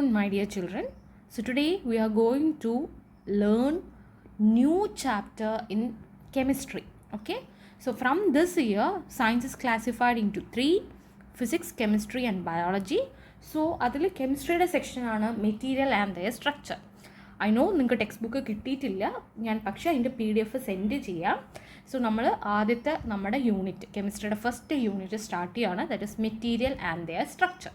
afternoon, my dear children. So today we are going to learn new chapter in chemistry. Okay. So from this year, science is classified into three: physics, chemistry, and biology. So അതിൽ കെമിസ്ട്രിയുടെ സെക്ഷനാണ് material and their structure. I know നിങ്ങൾക്ക് text book കിട്ടിയിട്ടില്ല, ഞാൻ പക്ഷേ അതിൻ്റെ PDF send ചെയ്യാം. So നമ്മൾ ആദ്യത്തെ നമ്മുടെ യൂണിറ്റ്, കെമിസ്ട്രിയുടെ ഫസ്റ്റ് യൂണിറ്റ് സ്റ്റാർട്ട് ചെയ്യുകയാണ്. That is material and their structure.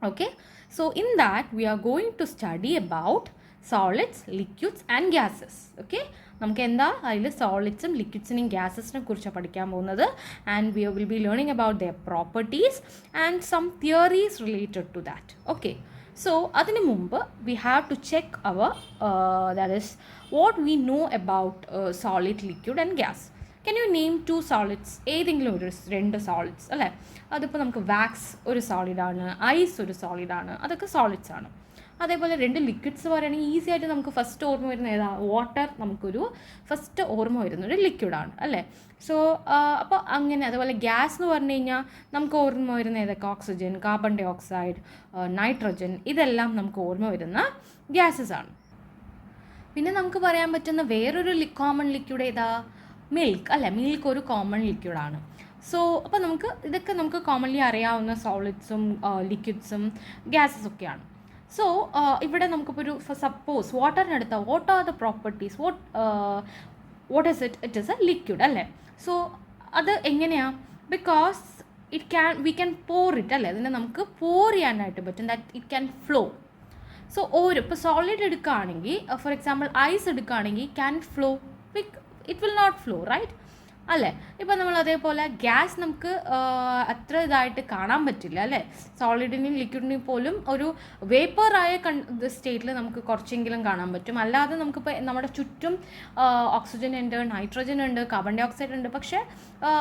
Okay, so in that we are going to study about solids, liquids and gases. Okay, നമുക്ക് എന്താ അതിൽ സോളിഡ്സും ലിക്വിഡ്സിനെയും ഗ്യാസസിനെ കുറിച്ച് പഠിക്കാൻ പോകുന്നത്. And we will be learning about their properties and some theories related to that. Okay, so അതിന് മുമ്പ് we have to check our that is what we know about solid, liquid and gas. Can you name 2 solids? ഏതെങ്കിലും ഒരു 2 solids അല്ലേ? അതിപ്പോൾ നമുക്ക് wax ഒരു സോളിഡാണ്, ice ഒരു സോളിഡാണ്, അതൊക്കെ സോളിഡ്സ് ആണ്. അതേപോലെ 2 ലിക്വിഡ്സ് പറയുകയാണെങ്കിൽ ഈസി ആയിട്ട് നമുക്ക് ഫസ്റ്റ് ഓർമ്മ വരുന്ന ഏതാ? വാട്ടർ നമുക്കൊരു ഫസ്റ്റ് ഓർമ്മ വരുന്നൊരു ലിക്വിഡാണ് അല്ലേ? സോ അപ്പോൾ അങ്ങനെ. അതുപോലെ ഗ്യാസ് എന്ന് പറഞ്ഞു കഴിഞ്ഞാൽ നമുക്ക് ഓർമ്മ വരുന്ന ഏതൊക്കെ? Oxygen, carbon dioxide, nitrogen, ഇതെല്ലാം നമുക്ക് ഓർമ്മ വരുന്ന ഗ്യാസസ് ആണ്. പിന്നെ നമുക്ക് പറയാൻ പറ്റുന്ന വേറൊരു കോമൺ ലിക്വിഡ് ഏതാ? മിൽക്ക് അല്ലേ? മിൽക്ക് ഒരു കോമൺ ലിക്വിഡാണ്. സോ അപ്പോൾ ഇതൊക്കെ നമുക്ക് കോമൺലി അറിയാവുന്ന സോളിഡ്സും ലിക്വിഡ്സും ഗ്യാസസ് ഒക്കെയാണ്. സോ ഇവിടെ നമുക്കിപ്പോൾ ഒരു സപ്പോസ് വാട്ടറിനെടുത്താൽ what are the properties? What is it? It is a liquid അല്ലേ? സോ അത് എങ്ങനെയാണ്? Because we can pour it അല്ലേ? അതിനെ നമുക്ക് പോർ ചെയ്യാനായിട്ട് പറ്റും. That it can flow. So ഇപ്പോൾ സോളിഡ് എടുക്കുകയാണെങ്കിൽ, ഫോർ എക്സാമ്പിൾ ഐസ് എടുക്കുകയാണെങ്കിൽ, can flow? It will not flow, right അല്ലേ? ഇപ്പോൾ നമ്മൾ അതേപോലെ ഗ്യാസ് നമുക്ക് അത്ര ഇതായിട്ട് കാണാൻ പറ്റില്ല അല്ലേ? സോളിഡിനെയും ലിക്വിഡിനെയും പോലും ഒരു വേപ്പറായ സ്റ്റേറ്റിൽ നമുക്ക് കുറച്ചെങ്കിലും കാണാൻ പറ്റും. അല്ലാതെ നമുക്കിപ്പോൾ നമ്മുടെ ചുറ്റും ഓക്സിജൻ ഉണ്ട്, നൈട്രജൻ ഉണ്ട്, കാർബൺ ഡൈ ഓക്സൈഡ് ഉണ്ട്. പക്ഷേ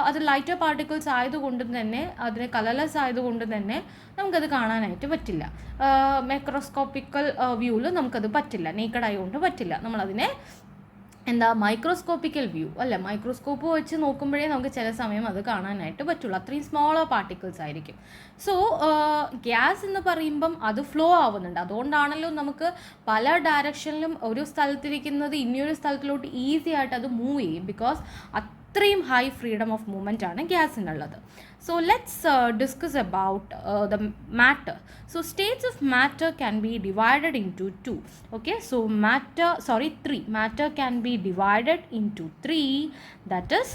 അത് ലൈറ്റർ പാർട്ടിക്കിൾസ് ആയതുകൊണ്ട് തന്നെ, അതിന് കളർലെസ് ആയതുകൊണ്ട് തന്നെ നമുക്കത് കാണാനായിട്ട് പറ്റില്ല. മൈക്രോസ്കോപ്പിക്കൽ വ്യൂവിൽ നമുക്കത് പറ്റില്ല, നേക്കഡ് ആയതുകൊണ്ട് പറ്റില്ല. നമ്മളതിനെ മൈക്രോസ്കോപ്പിക്കൽ വ്യൂ അല്ലേ? മൈക്രോസ്കോപ്പ് വെച്ച് നോക്കുമ്പോഴേ നമുക്ക് ചില സമയം അത് കാണാനായിട്ട് പറ്റുള്ളൂ. അത്രയും സ്മോളർ പാർട്ടിക്കിൾസ് ആയിരിക്കും. സോ ഗ്യാസ് എന്ന് പറയുമ്പം അത് ഫ്ലോ ആവുന്നുണ്ട്. അതുകൊണ്ടാണല്ലോ നമുക്ക് പല ഡയറക്ഷനിലും ഒരു സ്ഥലത്തിരിക്കുന്നത് ഇനിയൊരു സ്ഥലത്തിലോട്ട് ഈസി ആയിട്ട് അത് മൂവ് ചെയ്യും. ബിക്കോസ് അത്രയും ഹൈ ഫ്രീഡം ഓഫ് മൂവ്മെൻ്റ് ആണ് ഗ്യാസിനുള്ളത്. So let's discuss about the matter. So states of matter can be divided into 2. Okay, so 3. Matter can be divided into 3. That is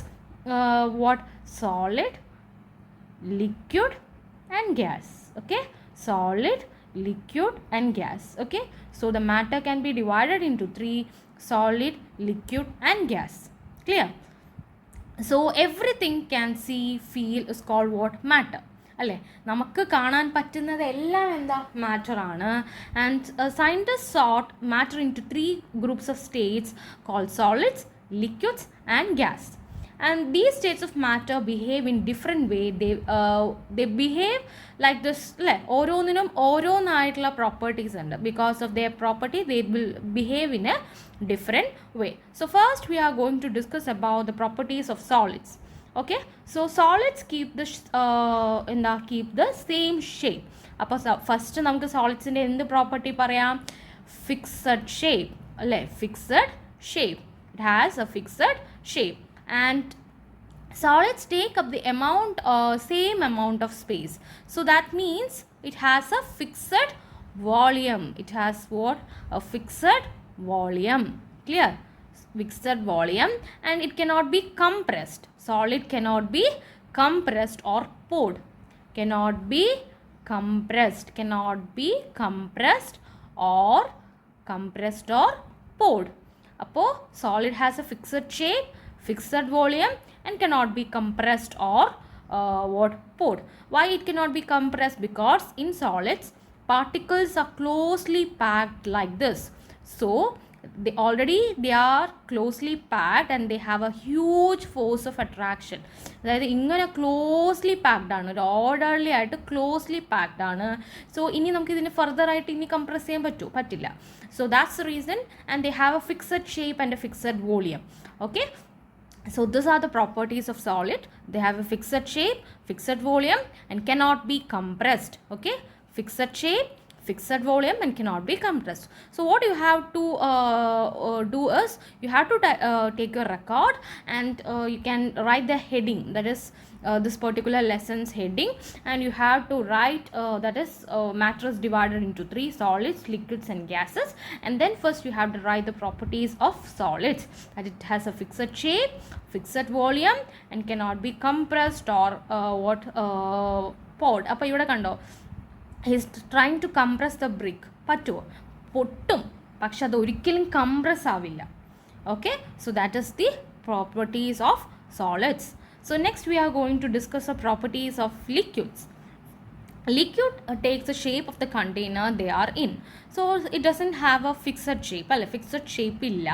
what? Solid, liquid and gas. Okay, solid, liquid and gas. Okay, so the matter can be divided into 3: solid, liquid and gas. Clear? So everything can see, feel is called what? Matter അല്ലേ? നമുക്ക് കാണാൻ പറ്റുന്നത് എല്ലാം എന്താ? മാറ്ററാണ്. And scientist sort matter in to 3 groups of states called solids, liquids and gas. And these states of matter behave in different way. They behave like this അല്ലേ? ഓരോന്നിനും ഓരോന്നായിട്ടുള്ള properties ഉണ്ട്. Because of their property they will behave in a different way. So first we are going to discuss about the properties of solids. Okay, so solids keep the same shape. അപ്പോൾ first നമുക്ക് സോളിഡ്സിൻ്റെ എന്ത് property പറയാം? Fixed shape അല്ലേ? Fixed shape. It has A fixed shape. And solids take up the same amount of space. So that means it has a fixed volume. It has what? A fixed volume. Clear? Fixed volume. And it cannot be compressed. Solid cannot be compressed or poured. Cannot be compressed. Cannot be compressed or poured. Appo solid has a fixed shape, fixed volume and cannot be compressed or poured. Why it cannot be compressed? Because in solids particles are closely packed like this. So they are closely packed and they have a huge force of attraction. അതായത് ഇങ്ങനെ closely packed ആണ്, ഒരു orderly ആയിട്ട് closely packed ആണ്. So ഇനി നമുക്ക് ഇതിന് further ആയിട്ട് ഇനി കംപ്രസ് ചെയ്യാൻ പറ്റില്ല. So that's the reason. And they have a fixed shape and A fixed volume. Okay, so these are the properties of solid. They have a fixed shape, fixed volume and cannot be compressed. Okay, fixed shape, fixed volume and cannot be compressed. So what you have to do is you have to take a record, and you can write the heading, that is this particular lesson's heading, and you have to write that is matter is divided into 3: solids, liquids and gases. And then first you have to write the properties of solids, that it has a fixed shape, fixed volume and cannot be compressed or poured. അപ്പോൾ ഇവിടെ കണ്ടോ, he's trying to compress the brick. പറ്റുമോ? പൊട്ടും, പക്ഷെ അത് ഒരിക്കലും compress ആവില്ല. Okay, so that is the properties of solids. So next we are going to discuss the properties of liquids. Liquid takes the shape of the container they are in. So it doesn't have a fixed shape. അല്ല, fixed shape ഇല്ല.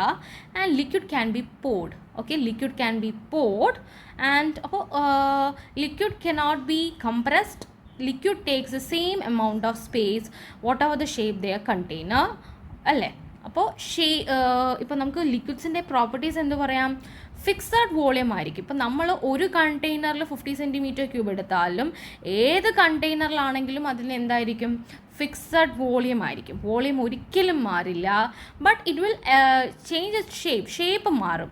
And liquid can be poured. Okay, liquid can be poured. And liquid cannot be compressed. Liquid takes the same amount of space whatever the shape their container. അല്ലേ? അപ്പോൾ ഇപ്പോൾ നമുക്ക് ലിക്വിഡ്സിൻ്റെ properties എന്ത് പറയാം? Fixed volume ആയിരിക്കും. ഇപ്പം നമ്മൾ ഒരു കണ്ടെയ്നറിൽ 50 cm³ എടുത്താലും ഏത് കണ്ടെയ്നറിലാണെങ്കിലും അതിൽ എന്തായിരിക്കും? ഫിക്സഡ് വോളിയം ആയിരിക്കും. വോളിയം ഒരിക്കലും മാറില്ല. But it will change its shape മാറും.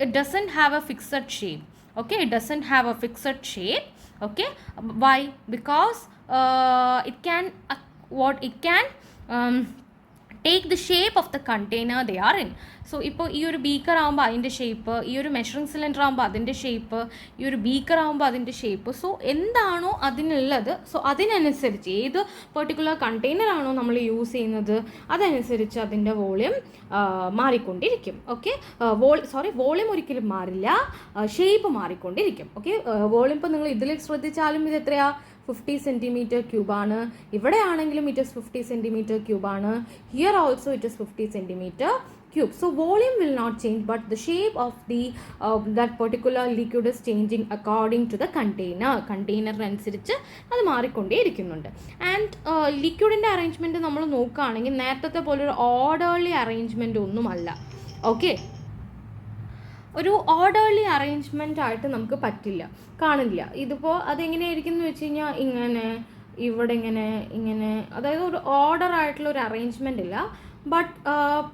It doesn't have a fixed shape. Okay, it doesn't have a fixed shape. Okay, why? Because it can take the shape of the container they are in. So ഇപ്പോൾ ഈ ഒരു beaker ആകുമ്പോൾ അതിൻ്റെ shape, ഈ ഒരു measuring cylinder ആകുമ്പോൾ അതിൻ്റെ shape, ഈ ഒരു ബീക്കർ ആകുമ്പോൾ അതിൻ്റെ ഷേപ്പ്. സോ എന്താണോ അതിനുള്ളത്, സോ അതിനനുസരിച്ച് ഏത് പെർട്ടിക്കുലർ കണ്ടെയ്നർ ആണോ നമ്മൾ യൂസ് ചെയ്യുന്നത് അതനുസരിച്ച് അതിൻ്റെ വോളിയം മാറിക്കൊണ്ടിരിക്കും. ഓക്കെ, വോളിയം ഒരിക്കലും മാറില്ല, ഷേപ്പ് മാറിക്കൊണ്ടിരിക്കും. ഓക്കെ, വോളിയം ഇപ്പോൾ നിങ്ങൾ ഇതിൽ ശ്രദ്ധിച്ചാലും ഇത് എത്രയാ? 50 cm³ ആണ്. ഇവിടെ ആണെങ്കിലും ഇറ്റ് ഇസ് 50 cm³ ആണ്. Here also it is 50 cm³. So volume will not change, but the shape of the that particular liquid is changing according to the container. കണ്ടെയ്നറിനനുസരിച്ച് അത് മാറിക്കൊണ്ടേയിരിക്കുന്നുണ്ട്. ആൻഡ് ലിക്വിഡിൻ്റെ അറേഞ്ച്മെൻറ്റ് നമ്മൾ നോക്കുകയാണെങ്കിൽ നേരത്തെ പോലെ ഒരു ഓർഡർലി അറേഞ്ച്മെൻ്റ് ഒന്നുമല്ല. Okay, ഒരു orderly arrangement ആയിട്ട് നമുക്ക് പറ്റില്ല, കാണില്ല. ഇതിപ്പോൾ അതെങ്ങനെയായിരിക്കും എന്ന് വെച്ച് കഴിഞ്ഞാൽ ഇങ്ങനെ, ഇവിടെ ഇങ്ങനെ, അതായത് ഒരു ഓർഡർ ആയിട്ടുള്ള ഒരു അറേഞ്ച്മെൻ്റ് ഇല്ല. But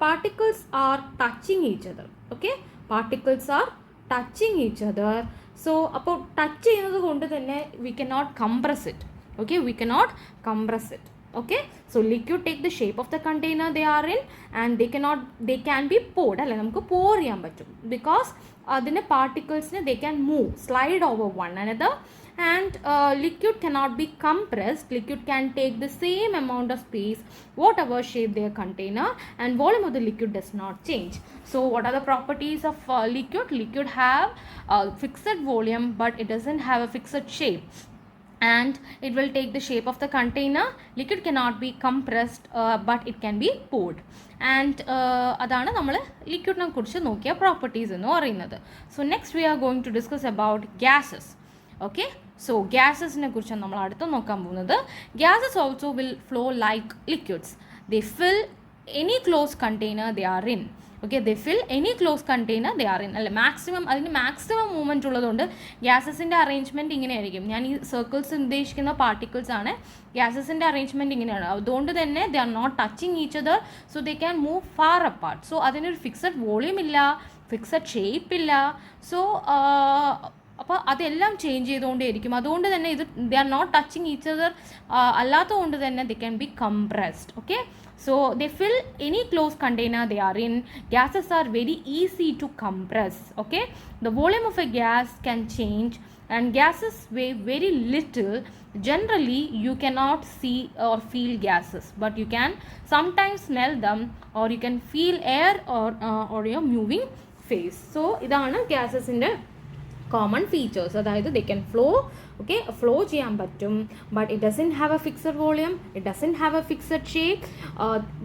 particles are touching each other. Okay, particles are touching each other. So അപ്പോൾ ടച്ച് ചെയ്യുന്നത് കൊണ്ട് തന്നെ we can not compress it. Okay, we can not compress it. Okay, so liquid take the shape of the container they are in, and they can be poured. അല്ലെ, നമുക്ക് pour ചെയ്യാൻ പറ്റും, because അതിൻ്റെ പാർട്ടിക്കിൾസിന് they can move, slide over one another. And liquid cannot be compressed. Liquid can take the same amount of space whatever shape their container, and volume of the liquid does not change. So what are the properties of liquid? Liquid have fixed volume, but it doesn't have a fixed shape, and it will take the shape of the container. Liquid cannot be compressed, but it can be poured. And അതാണ് നമ്മൾ ലിക്വിഡിനെ കുറിച്ച് നോക്കിയ properties എന്ന് പറയുന്നത്. So next we are going to discuss about gases. Okay, so ഗ്യാസസിനെ കുറിച്ചാണ് നമ്മൾ അടുത്ത് നോക്കാൻ പോകുന്നത്. Gases also will flow like liquids. They fill any close container they are in. Okay, they fill any close container they are in. അല്ലെ, അതിന് maximum movement ഉള്ളതുകൊണ്ട് ഗ്യാസസിൻ്റെ arrangement ഇങ്ങനെയായിരിക്കും. ഞാൻ ഈ സർക്കിൾസ് ഉദ്ദേശിക്കുന്ന പാർട്ടിക്കിൾസ് ആണ്. ഗ്യാസസിൻ്റെ അറേഞ്ച്മെൻറ്റ് ഇങ്ങനെയാണ്. അതുകൊണ്ട് തന്നെ they are not touching each other, so they can move far apart. So അതിനൊരു ഫിക്സഡ് വോളിയം ഇല്ല, ഫിക്സഡ് ഷേപ്പ് ഇല്ല. സോ അപ്പോൾ അതെല്ലാം ചേഞ്ച് ചെയ്തുകൊണ്ടേയിരിക്കും. അതുകൊണ്ട് തന്നെ ഇത് they are not touching each other അല്ലാത്തതുകൊണ്ട് തന്നെ they can be compressed. Okay, so they fill any closed container they are in. Gases are very easy to compress. Okay, the volume of a gas can change, and gases weigh very little. Generally you cannot see or feel gases, but you can sometimes smell them, or you can feel air or your moving phase. So idana gases in the common features. അതായത് they can flow. Okay, flow ചെയ്യാൻ പറ്റും, but it doesn't have a fixed volume, it doesn't have a fixed shape,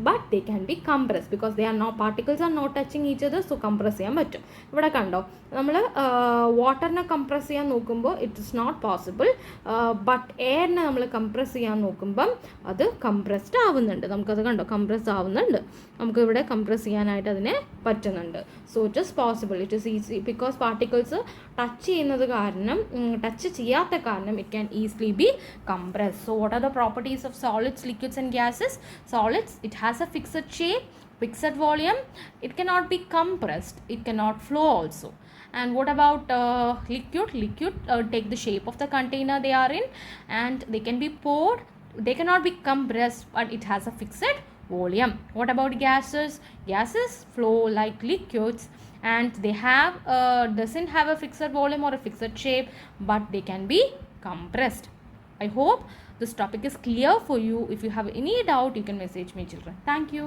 but they can be compress because they are particles are not touching each other. So compress ചെയ്യാൻ പറ്റും. ഇവിടെ കണ്ടോ, നമ്മൾ വാട്ടറിനെ compress ചെയ്യാൻ നോക്കുമ്പോൾ it is not possible, but എയറിനെ നമ്മൾ കംപ്രസ് ചെയ്യാൻ നോക്കുമ്പം അത് കംപ്രസ്ഡ് ആവുന്നുണ്ട്. നമുക്കത് കണ്ടോ, കംപ്രസ് ആവുന്നുണ്ട്. നമുക്ക് ഇവിടെ കംപ്രസ് ചെയ്യാനായിട്ട് അതിനെ പറ്റുന്നുണ്ട്. So it is possible, it is easy because particles touch ചെയ്യുന്നത് കാരണം, ടച്ച് ചെയ്യാത്ത കാരണം it can easily be compressed. So what are the properties of solids, liquids and gases? Solids, it has a fixed shape, fixed volume, it cannot be compressed, it cannot flow also. And what about liquid take the shape of the container they are in, and they can be poured, they cannot be compressed, but it has a fixed volume. What about gases? Gases flow like liquids, and they have doesn't have a fixed volume or a fixed shape, but they can be compressed. I hope this topic is clear for you. If you have any doubt, you can message me, children. Thank you.